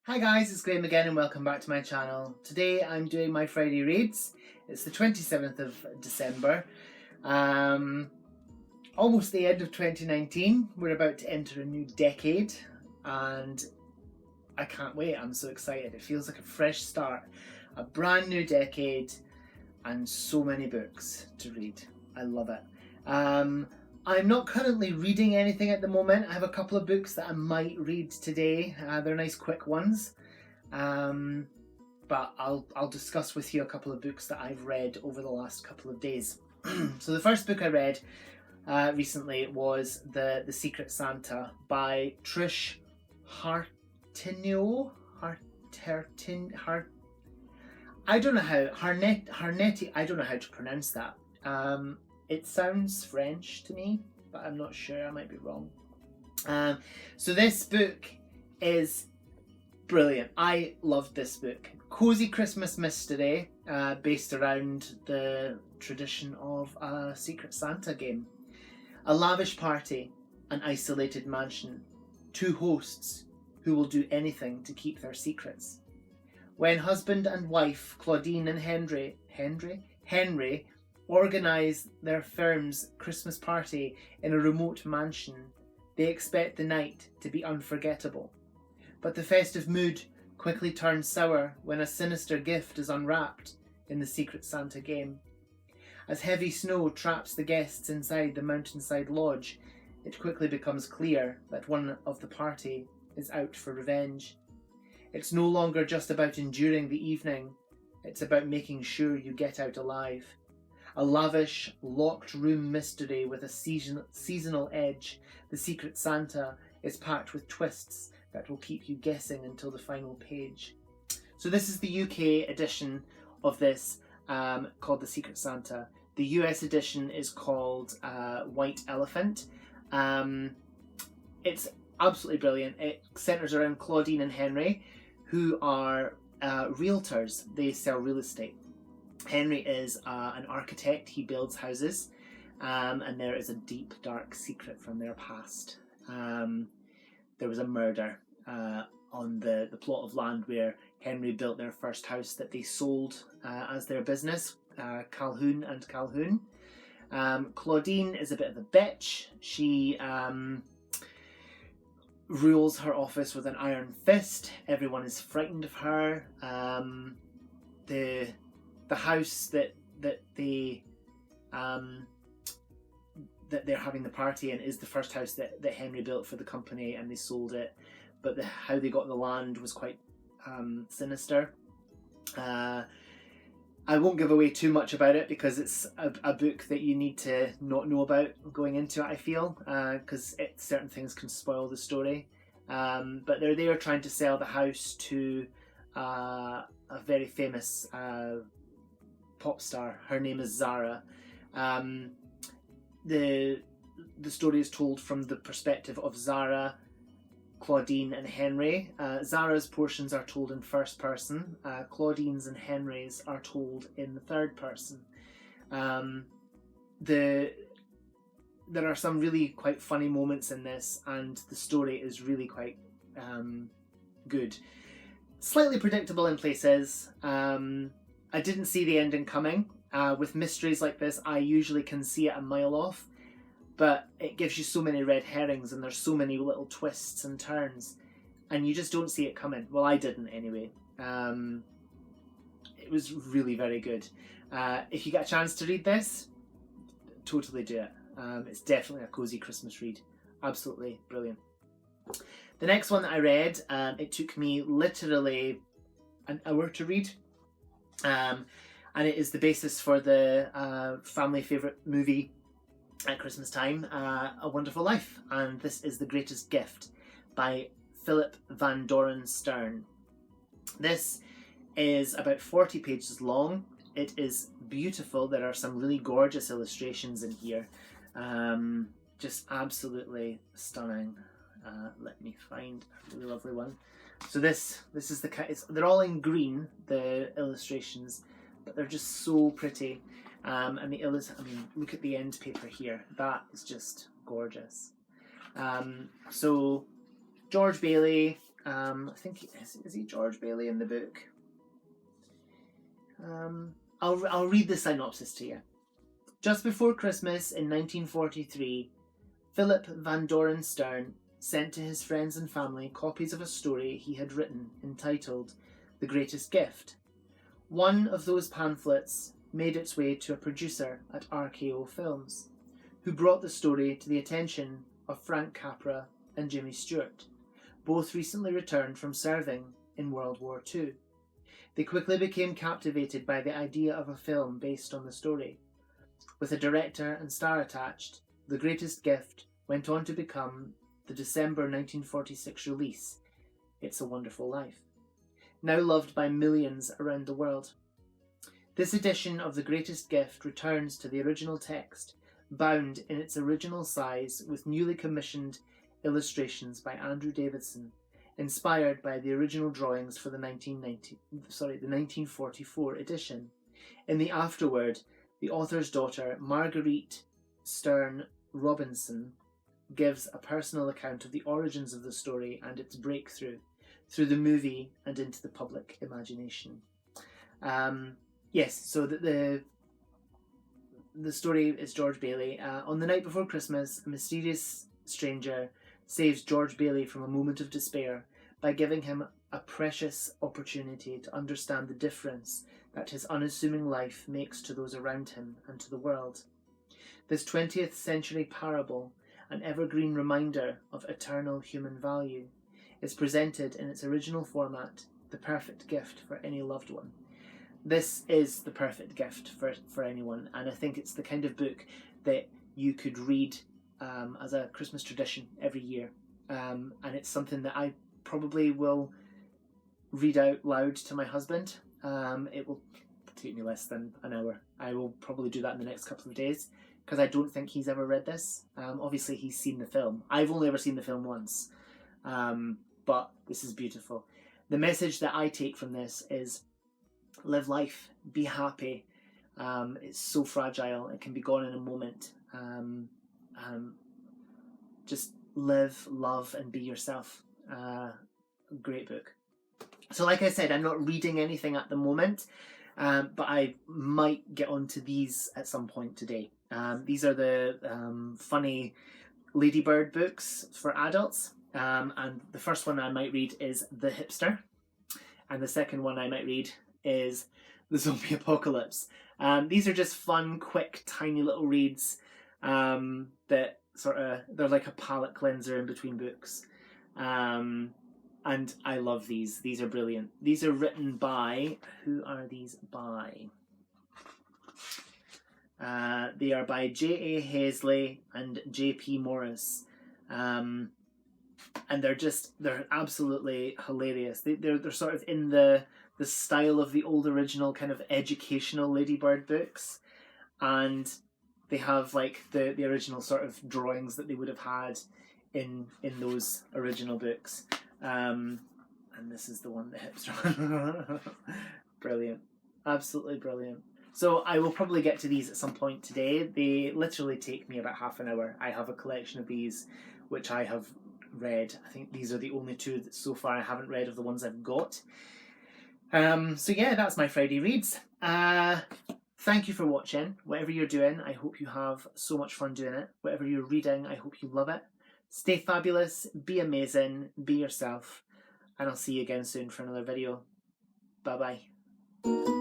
Hi guys, it's Graham again and welcome back to my channel. Today I'm doing my Friday reads. It's the 27th of December. Almost the end of 2019. We're about to enter a new decade and I can't wait. I'm so excited. It feels like a fresh start. A brand new decade and so many books to read. I love it. I'm not currently reading anything at the moment. I have a couple of books that I might read today. They're nice quick ones. But I'll discuss with you a couple of books that I've read over the last couple of days. So the first book I read recently was The Secret Santa by Trish Harnetiaux. I don't know how Harnetiaux. I don't know how to pronounce that. It sounds French to me, but I'm not sure. I might be wrong. So this book is brilliant. I loved this book. Cozy Christmas mystery based around the tradition of a Secret Santa game. A lavish party, an isolated mansion, two hosts who will do anything to keep their secrets. When husband and wife Claudine and Henry organise their firm's Christmas party in a remote mansion, they expect the night to be unforgettable. But the festive mood quickly turns sour when a sinister gift is unwrapped in the Secret Santa game. As heavy snow traps the guests inside the mountainside lodge, it quickly becomes clear that one of the party is out for revenge. It's no longer just about enduring the evening, it's about making sure you get out alive. A lavish, locked room mystery with a seasonal edge, The Secret Santa is packed with twists that will keep you guessing until the final page. So this is the UK edition of this called The Secret Santa. The US edition is called White Elephant. It's absolutely brilliant. It centres around Claudine and Henry, who are realtors. They sell real estate. Henry is an architect. He builds houses, and there is a deep, dark secret from their past. There was a murder on the plot of land where Henry built their first house that they sold as their business, Calhoun and Calhoun. Claudine is a bit of a bitch. She rules her office with an iron fist. Everyone is frightened of her. The house that they're having the party in is the first house that Henry built for the company, and they sold it. But how they got the land was quite sinister. I won't give away too much about it because it's a book that you need to not know about going into it, I feel, because certain things can spoil the story. But they're there trying to sell the house to a very famous pop star. Her name is Zara. The story is told from the perspective of Zara, Claudine and Henry. Zara's portions are told in first person. Claudine's and Henry's are told in the third person. There are some really quite funny moments in this, and the story is really quite good. Slightly predictable in places. I didn't see the ending coming. With mysteries like this, I usually can see it a mile off, but it gives you so many red herrings and there's so many little twists and turns, and you just don't see it coming. Well, I didn't anyway. It was really very good. If you get a chance to read this, totally do it. It's definitely a cozy Christmas read. Absolutely brilliant. The next one that I read, it took me literally an hour to read. And it is the basis for the family favourite movie at Christmas time, A Wonderful Life. And this is The Greatest Gift by Philip Van Doren Stern. This is about 40 pages long. It is beautiful. There are some really gorgeous illustrations in here. Just absolutely stunning. Let me find a really lovely one. So this is they're all in green, the illustrations, but they're just so pretty. And look at the end paper here. That is just gorgeous. So George Bailey I think is he George Bailey in the book? I'll read the synopsis to you. Just before Christmas in 1943, Philip Van Doren Stern sent to his friends and family copies of a story he had written entitled The Greatest Gift. One of those pamphlets made its way to a producer at RKO Films, who brought the story to the attention of Frank Capra and Jimmy Stewart, both recently returned from serving in World War II. They quickly became captivated by the idea of a film based on the story. With a director and star attached, The Greatest Gift went on to become the December 1946 release, It's a Wonderful Life, now loved by millions around the world. This edition of The Greatest Gift returns to the original text, bound in its original size with newly commissioned illustrations by Andrew Davidson, inspired by the original drawings for the 1944 edition. In the afterword, the author's daughter, Marguerite Stern Robinson, gives a personal account of the origins of the story and its breakthrough through the movie and into the public imagination. Yes, so the story is George Bailey. On the night before Christmas, a mysterious stranger saves George Bailey from a moment of despair by giving him a precious opportunity to understand the difference that his unassuming life makes to those around him and to the world. This 20th century parable, an evergreen reminder of eternal human value, is presented in its original format, the perfect gift for any loved one. This is the perfect gift for anyone, and I think it's the kind of book that you could read as a Christmas tradition every year. And it's something that I probably will read out loud to my husband. It will take me less than an hour. I will probably do that in the next couple of days, because I don't think he's ever read this. Obviously, he's seen the film. I've only ever seen the film once. But this is beautiful. The message that I take from this is live life, be happy. It's so fragile. It can be gone in a moment. Just live, love, and be yourself. Great book. So like I said, I'm not reading anything at the moment, but I might get onto these at some point today. These are the funny Ladybird books for adults. And the first one I might read is The Hipster. And the second one I might read is The Zombie Apocalypse. These are just fun, quick, tiny little reads that they're like a palate cleanser in between books. And I love these. These are brilliant. These are written by, who are these by? They are by J.A. Hazeley and J.P. Morris. And they're absolutely hilarious. They're sort of in the style of the old original kind of educational Ladybird books, and they have like the original sort of drawings that they would have had in those original books. And this is the one, The Hipster. Brilliant, absolutely brilliant. So I will probably get to these at some point today. They literally take me about half an hour. I have a collection of these which I have read. I think these are the only two that so far I haven't read of the ones I've got. So yeah, that's my Friday reads. Thank you for watching. Whatever you're doing, I hope you have so much fun doing it. Whatever you're reading, I hope you love it. Stay fabulous, be amazing, be yourself, and I'll see you again soon for another video. Bye bye.